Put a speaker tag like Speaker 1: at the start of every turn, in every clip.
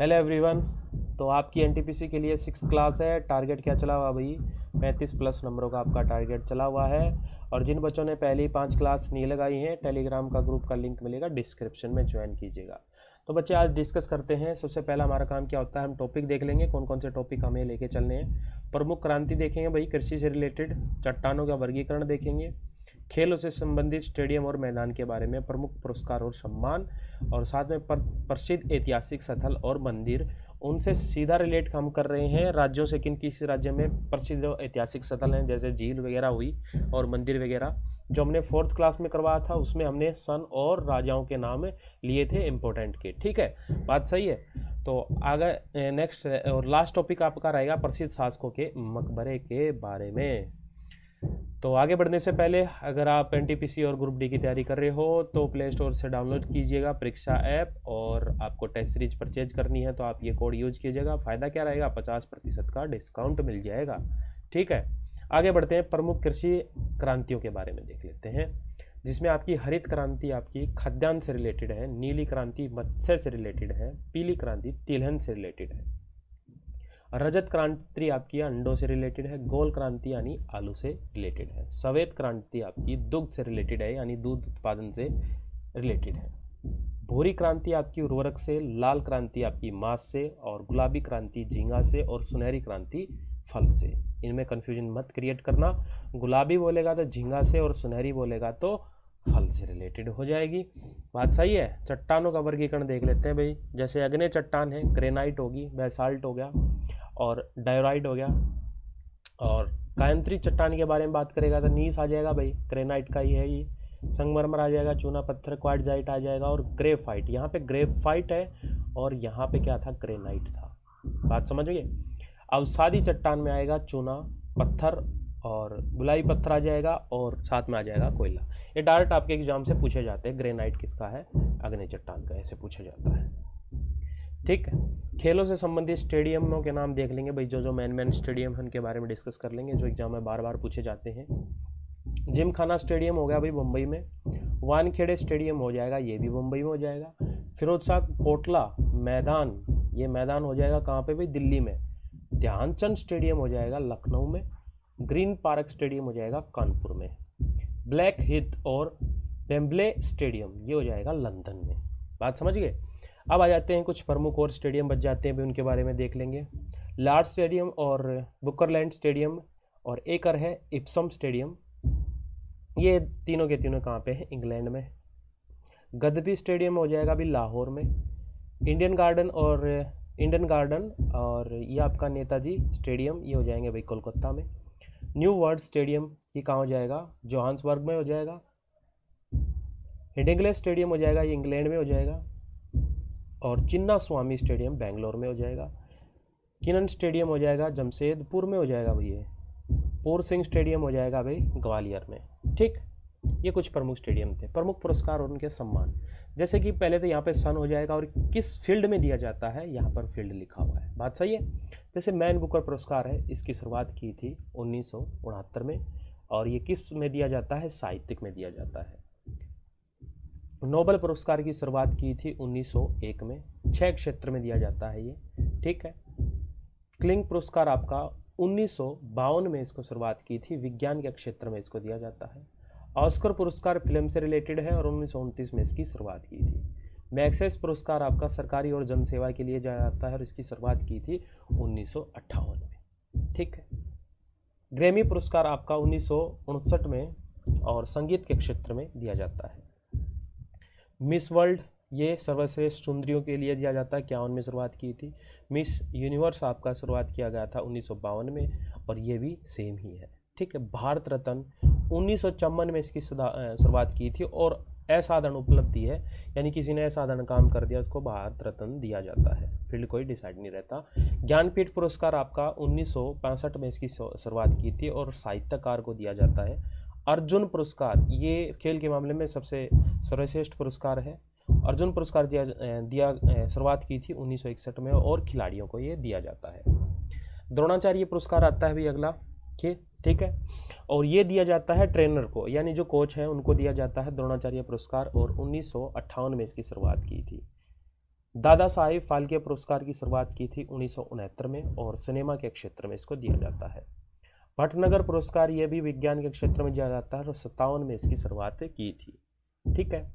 Speaker 1: Hello everyone. तो आपकी NTPC के लिए 6th क्लास है। टारगेट क्या चला हुआ भाई? 35+ नंबरों का आपका टारगेट चला हुआ है। और जिन बच्चों ने पहली 5 क्लास नहीं लगाई हैं, टेलीग्राम का ग्रुप का लिंक मिलेगा डिस्क्रिप्शन में, ज्वाइन कीजिएगा। तो बच्चे आज डिस्कस करते हैं। सबसे पहला हमारा काम क्या होता है, हम टॉपिक देख लेंगे कौन कौन से टॉपिक हमें लेके चलने हैं। प्रमुख क्रांति देखेंगे भाई, कृषि से रिलेटेड। चट्टानों का वर्गीकरण देखेंगे। खेलों से संबंधित स्टेडियम और मैदान के बारे में, प्रमुख पुरस्कार और सम्मान, और साथ में प्रसिद्ध ऐतिहासिक स्थल और मंदिर। उनसे सीधा रिलेट हम कर रहे हैं राज्यों से, किन किस राज्य में प्रसिद्ध ऐतिहासिक स्थल हैं, जैसे झील वगैरह हुई और मंदिर वगैरह। जो हमने 4th क्लास में करवाया था उसमें हमने सन और राजाओं के नाम लिए थे इम्पोर्टेंट के। ठीक है, बात सही है। तो आगे नेक्स्ट और लास्ट टॉपिक आपका रहेगा प्रसिद्ध शासकों के मकबरे के बारे में। तो आगे बढ़ने से पहले अगर आप एनटीपीसी और ग्रुप डी की तैयारी कर रहे हो तो प्ले स्टोर से डाउनलोड कीजिएगा परीक्षा ऐप, और आपको टेस्ट सीरीज परचेज करनी है तो आप ये कोड यूज कीजिएगा। फ़ायदा क्या रहेगा, 50% का डिस्काउंट मिल जाएगा। ठीक है, आगे बढ़ते हैं। प्रमुख कृषि क्रांतियों के बारे में देख लेते हैं, जिसमें आपकी हरित क्रांति आपकी खाद्यान्न से रिलेटेड है, नीली क्रांति मत्स्य से रिलेटेड है, पीली क्रांति तिलहन से रिलेटेड है, रजत क्रांति आपकी अंडों से रिलेटेड है, गोल क्रांति यानी आलू से रिलेटेड है, सफेद क्रांति आपकी दुग्ध से रिलेटेड है यानी दूध उत्पादन से रिलेटेड है, भूरी क्रांति आपकी उर्वरक से, लाल क्रांति आपकी मांस से, और गुलाबी क्रांति झींगा से, और सुनहरी क्रांति फल से। इनमें कंफ्यूजन मत क्रिएट करना, गुलाबी बोलेगा तो झींगा से और सुनहरी बोलेगा तो फल से रिलेटेड हो जाएगी। बात सही है। चट्टानों का वर्गीकरण देख लेते हैं भाई। जैसे अग्नि चट्टान है, ग्रेनाइट होगी, बेसाल्ट हो गया और डायोराइट हो गया। और कायंत्री चट्टान के बारे में बात करेगा तो नीस आ जाएगा भाई, ग्रेनाइट का ही है ये। संगमरमर आ जाएगा, चूना पत्थर क्वार्टजाइट आ जाएगा, और ग्रेफाइट। यहाँ पे ग्रेफाइट है और यहाँ पे क्या था, ग्रेनाइट था। बात समझ गए। अवसादी चट्टान में आएगा चूना पत्थर और गुलाई पत्थर आ जाएगा, और साथ में आ जाएगा कोयला। ये डायरेक्ट आपके एग्जाम से पूछे जाते हैं। ग्रेनाइट किसका है, अग्नि चट्टान का, ऐसे पूछा जाता है। ठीक है, खेलों से संबंधित स्टेडियमों के नाम देख लेंगे भाई। जो मैन स्टेडियम है उनके बारे में डिस्कस कर लेंगे, जो एग्जाम में बार बार पूछे जाते हैं। जिमखाना स्टेडियम हो गया भाई मुंबई में। वानखेड़े स्टेडियम हो जाएगा, ये भी मुंबई में हो जाएगा। फिरोज शाह कोटला मैदान, ये मैदान हो जाएगा कहाँ पे भाई, दिल्ली में। ध्यानचंद स्टेडियम हो जाएगा लखनऊ में। ग्रीन पार्क स्टेडियम हो जाएगा कानपुर में। ब्लैक हिथ और वेम्बले स्टेडियम ये हो जाएगा लंदन में। बात समझ गए। अब आ जाते हैं कुछ प्रमुख और स्टेडियम बच जाते हैं भी, उनके बारे में देख लेंगे। लॉर्ड स्टेडियम और बुकरलैंड स्टेडियम, और एक और है इप्सम स्टेडियम। ये तीनों के तीनों कहाँ पे हैं, इंग्लैंड में। गद्दी स्टेडियम हो जाएगा अभी लाहौर में। इंडियन गार्डन और ये आपका नेताजी स्टेडियम ये हो जाएंगे भाई कोलकाता में। न्यू वर्ल्ड स्टेडियम ये कहाँ हो जाएगा, जोहान्सबर्ग में हो जाएगा। हिडिंगले स्टेडियम हो जाएगा, ये इंग्लैंड में हो जाएगा। और चिन्ना स्वामी स्टेडियम बेंगलोर में हो जाएगा। किनन स्टेडियम हो जाएगा जमशेदपुर में हो जाएगा भाई। ये पूर सिंह स्टेडियम हो जाएगा भाई ग्वालियर में। ठीक, ये कुछ प्रमुख स्टेडियम थे। प्रमुख पुरस्कार और उनके सम्मान, जैसे कि पहले तो यहाँ पे सन हो जाएगा और किस फील्ड में दिया जाता है, यहाँ पर फील्ड लिखा हुआ है। बात सही है। जैसे मैन बुकर पुरस्कार है, इसकी शुरुआत की थी 1969 में, और ये किस में दिया जाता है, साहित्यिक में दिया जाता है। नोबेल पुरस्कार की शुरुआत की थी 1901 में, 6 क्षेत्र में दिया जाता है ये। ठीक है। क्लिंग पुरस्कार आपका 1952 में इसको शुरुआत की थी, विज्ञान के क्षेत्र में इसको दिया जाता है। ऑस्कर पुरस्कार फिल्म से रिलेटेड है और 1929 में इसकी शुरुआत की थी। मैग्सेस पुरस्कार आपका सरकारी और जनसेवा के लिए दिया जाता है और इसकी शुरुआत की थी 1958 में। ठीक है। ग्रैमी पुरस्कार आपका 1959 में और संगीत के क्षेत्र में दिया जाता है। मिस वर्ल्ड ये सर्वश्रेष्ठ सुंदरियों के लिए दिया जाता है, 51 में शुरुआत की थी। मिस यूनिवर्स आपका शुरुआत किया गया था 1952 में, और ये भी सेम ही है। ठीक है। भारत रत्न 1954 में इसकी शुरुआत की थी, और असाधारण उपलब्धि है, यानी किसी ने असाधारण काम कर दिया उसको भारत रत्न दिया जाता है। फील्ड कोई डिसाइड नहीं रहता। ज्ञानपीठ पुरस्कार आपका 1965 में इसकी शुरुआत की थी और साहित्यकार को दिया जाता है। अर्जुन पुरस्कार ये खेल के मामले में सबसे सर्वश्रेष्ठ पुरस्कार है। अर्जुन पुरस्कार शुरुआत की थी 1961 में, और खिलाड़ियों को ये दिया जाता है। द्रोणाचार्य पुरस्कार आता है भी अगला। ठीक है। और ये दिया जाता है ट्रेनर को, यानी जो कोच है उनको दिया जाता है द्रोणाचार्य पुरस्कार, और 1958 में इसकी शुरुआत की थी। दादा साहिब फाल्के पुरस्कार की शुरुआत की थी 1969 में और सिनेमा के क्षेत्र में इसको दिया जाता है। भटनगर पुरस्कार ये भी विज्ञान के क्षेत्र में दिया जाता है और 57 में इसकी शुरुआत की थी। ठीक है।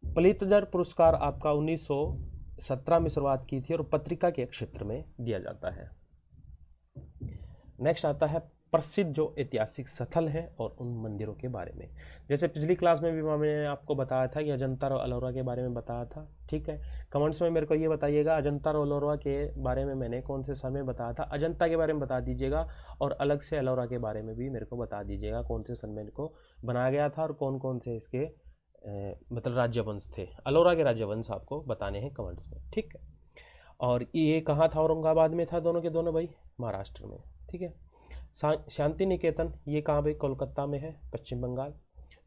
Speaker 1: पलित्जर पुरस्कार आपका 1917 में शुरुआत की थी और पत्रिका के क्षेत्र में दिया जाता है। नेक्स्ट आता है प्रसिद्ध जो ऐतिहासिक स्थल हैं और उन मंदिरों के बारे में। जैसे पिछली क्लास में भी मैंने आपको बताया था कि अजंता और एलोरा के बारे में बताया था। ठीक है, कमेंट्स में मेरे को ये बताइएगा अजंता और एलोरा के बारे में मैंने कौन से सन में बताया था। अजंता के बारे में बता दीजिएगा और अलग से एलोरा के बारे में भी मेरे को बता दीजिएगा कौन से सन में इनको बनाया गया था और कौन कौन से इसके मतलब राज्यवंश थे। एलोरा के राज्यवंश आपको बताने हैं कमेंट्स में। ठीक है, और ये कहाँ था? औरंगाबाद में था दोनों के दोनों भाई, महाराष्ट्र में। ठीक है। शांति निकेतन ये कहाँ भाई? कोलकाता में है, पश्चिम बंगाल।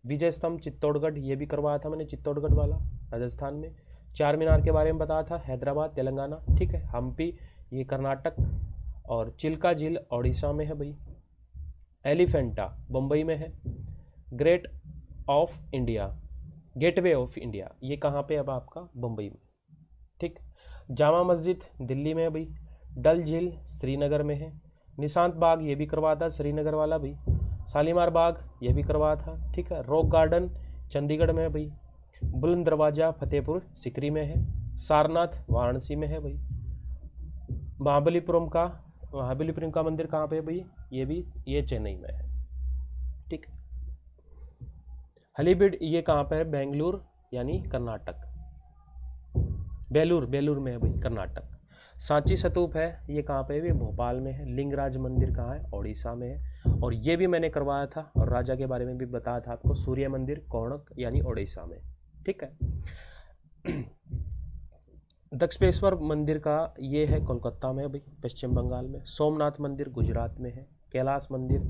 Speaker 1: विजय स्तंभ चित्तौड़गढ़ ये भी करवाया था मैंने, चित्तौड़गढ़ वाला राजस्थान में। चार मीनार के बारे में बताया था, हैदराबाद तेलंगाना। ठीक है। हम्पी ये कर्नाटक और चिल्का झील ओडिशा में है भाई। एलिफेंटा मुंबई में है। गेटवे ऑफ इंडिया ये कहाँ पे? अब आपका मुंबई में। ठीक। जामा मस्जिद दिल्ली में है भाई। डल झील श्रीनगर में है। निशांत बाग ये भी करवाया था श्रीनगर वाला भाई। शालीमार बाग ये भी करवाया था। ठीक है। रॉक गार्डन चंडीगढ़ में है भाई। बुलंद दरवाजा फतेहपुर सिकरी में है। सारनाथ वाराणसी में है भाई। महाबलीपुरम का मंदिर कहाँ पे है भाई? ये चेन्नई में है। ठीक। हलीबीड ये कहाँ पे है? बेंगलुरु यानी कर्नाटक। बेलूर में है भाई, कर्नाटक। सांची स्तूप है ये कहाँ पे है? भोपाल में है। लिंगराज मंदिर कहाँ है? ओडिशा में है। और ये भी मैंने करवाया था और राजा के बारे में भी बताया था आपको, सूर्य मंदिर कोणार्क यानी ओडिशा में। ठीक है। दक्षिणेश्वर मंदिर का ये है कोलकाता में भाई, पश्चिम बंगाल में। सोमनाथ मंदिर गुजरात में है। कैलाश मंदिर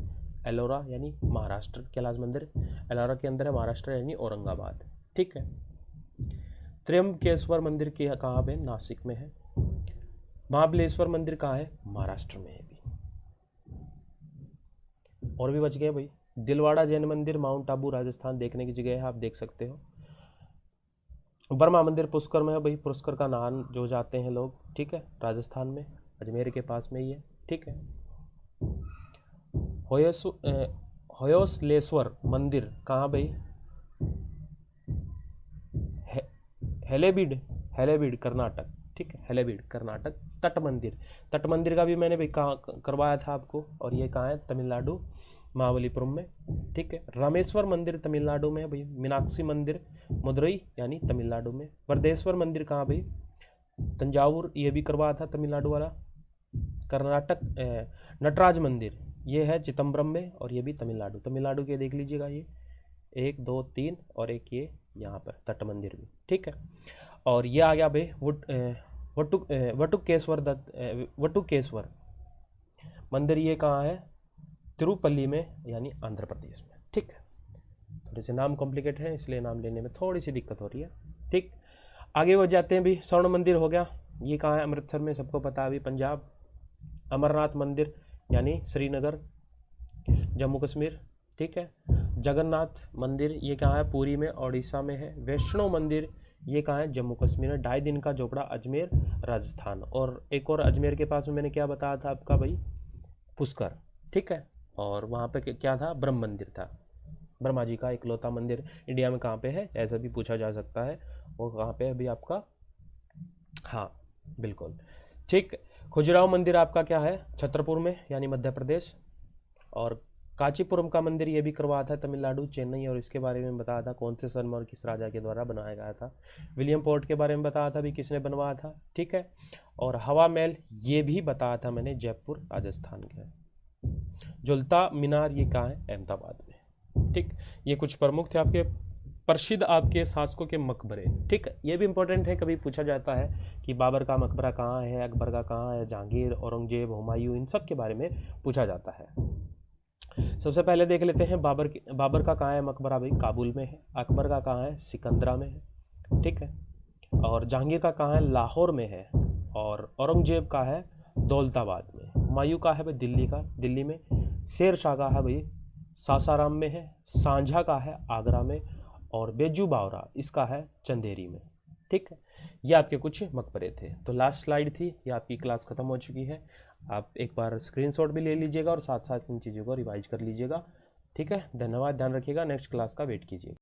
Speaker 1: एलोरा यानी महाराष्ट्र। कैलाश मंदिर एलोरा के अंदर है, महाराष्ट्र यानी औरंगाबाद। ठीक है। त्र्यंबकेश्वर मंदिर की कहाँ पे? नासिक में है। महाबलेश्वर मंदिर कहाँ है? महाराष्ट्र में है भी। और भी बच गए भाई। दिलवाड़ा जैन मंदिर माउंट आबू राजस्थान देखने की जगह है, आप देख सकते हो। बर्मा मंदिर पुष्कर में है भाई, पुष्कर का नाम जो जाते हैं लोग। ठीक है, राजस्थान में अजमेर के पास में ही है। ठीक है। होयसलेश्वर मंदिर कहाँ भाई? हेलेबीड कर्नाटक। ठीक है, हेलेबीड कर्नाटक। तट मंदिर का भी मैंने भाई करवाया था आपको, और ये कहाँ है? तमिलनाडु महाबलीपुरम में। ठीक है। रामेश्वर मंदिर तमिलनाडु में है भाई। मीनाक्षी मंदिर मदुरई यानी तमिलनाडु में। बरदेश्वर मंदिर कहाँ भाई? तंजावुर ये भी करवाया था तमिलनाडु वाला। कर्नाटक नटराज मंदिर ये है चिदम्बरम में और ये भी तमिलनाडु के देख लीजिएगा, ये 1 2 3 और एक ये यहाँ पर तट मंदिर भी। ठीक है। और ये आ गया भाई वटुकेश्वर मंदिर ये कहाँ है? तिरुपल्ली में यानी आंध्र प्रदेश में। ठीक है। थोड़े से नाम कॉम्प्लिकेट है इसलिए नाम लेने में थोड़ी सी दिक्कत हो रही है। ठीक, आगे बढ़ जाते हैं भी। स्वर्ण मंदिर हो गया, ये कहाँ है? अमृतसर में, सबको पता है अभी, पंजाब। अमरनाथ मंदिर यानी श्रीनगर जम्मू कश्मीर। ठीक है। जगन्नाथ मंदिर ये कहाँ है? पुरी में ओडिशा में है। वैष्णो मंदिर ये कहाँ है? जम्मू कश्मीर में। 2.5 दिन का झोपड़ा अजमेर राजस्थान। और एक और अजमेर के पास में मैंने क्या बताया था आपका भाई? पुष्कर। ठीक है। और वहाँ पे क्या था? ब्रह्म मंदिर था, ब्रह्मा जी का इकलौता मंदिर इंडिया में। कहाँ पे है ऐसा भी पूछा जा सकता है, वो कहाँ पे है अभी आपका? हाँ बिल्कुल ठीक। खजुराहो मंदिर आपका क्या है? छतरपुर में यानी मध्य प्रदेश। और कांचीपुरम का मंदिर ये भी करवाया था तमिलनाडु, चेन्नई, और इसके बारे में बताया था कौन से सन में और किस राजा के द्वारा बनाया गया था। विलियम पोर्ट के बारे में बताया था भी किसने बनवाया था। ठीक है। और हवा महल ये भी बताया था मैंने, जयपुर राजस्थान के। झुलता मीनार ये कहाँ है? अहमदाबाद में। ठीक, ये कुछ प्रमुख थे आपके प्रसिद्ध आपके शासकों के मकबरे। ठीक, ये भी इंपॉर्टेंट है, कभी पूछा जाता है कि बाबर का मकबरा कहाँ है, अकबर का कहाँ है, जहांगीर, औरंगजेब, हुमायूं, इन सब के बारे में पूछा जाता है। सबसे पहले देख लेते हैं बाबर का कहाँ है मकबरा भाई? काबुल में है। अकबर का कहाँ है? सिकंदरा में है। ठीक है। और जहांगीर का कहाँ है? लाहौर में है। और औरंगजेब का है दौलताबाद में। हुमायूं का है भाई दिल्ली में। शेर शाह का है भाई सासाराम में है। सांझा का है आगरा में। और बेजू बावरा इसका है चंदेरी में। ठीक। ठीक है, ये आपके कुछ मकबरे थे। तो लास्ट स्लाइड थी, ये आपकी क्लास ख़त्म हो चुकी है। आप एक बार स्क्रीनशॉट भी ले लीजिएगा और साथ साथ इन चीज़ों को रिवाइज कर लीजिएगा। ठीक है, धन्यवाद, ध्यान रखिएगा, नेक्स्ट क्लास का वेट कीजिए।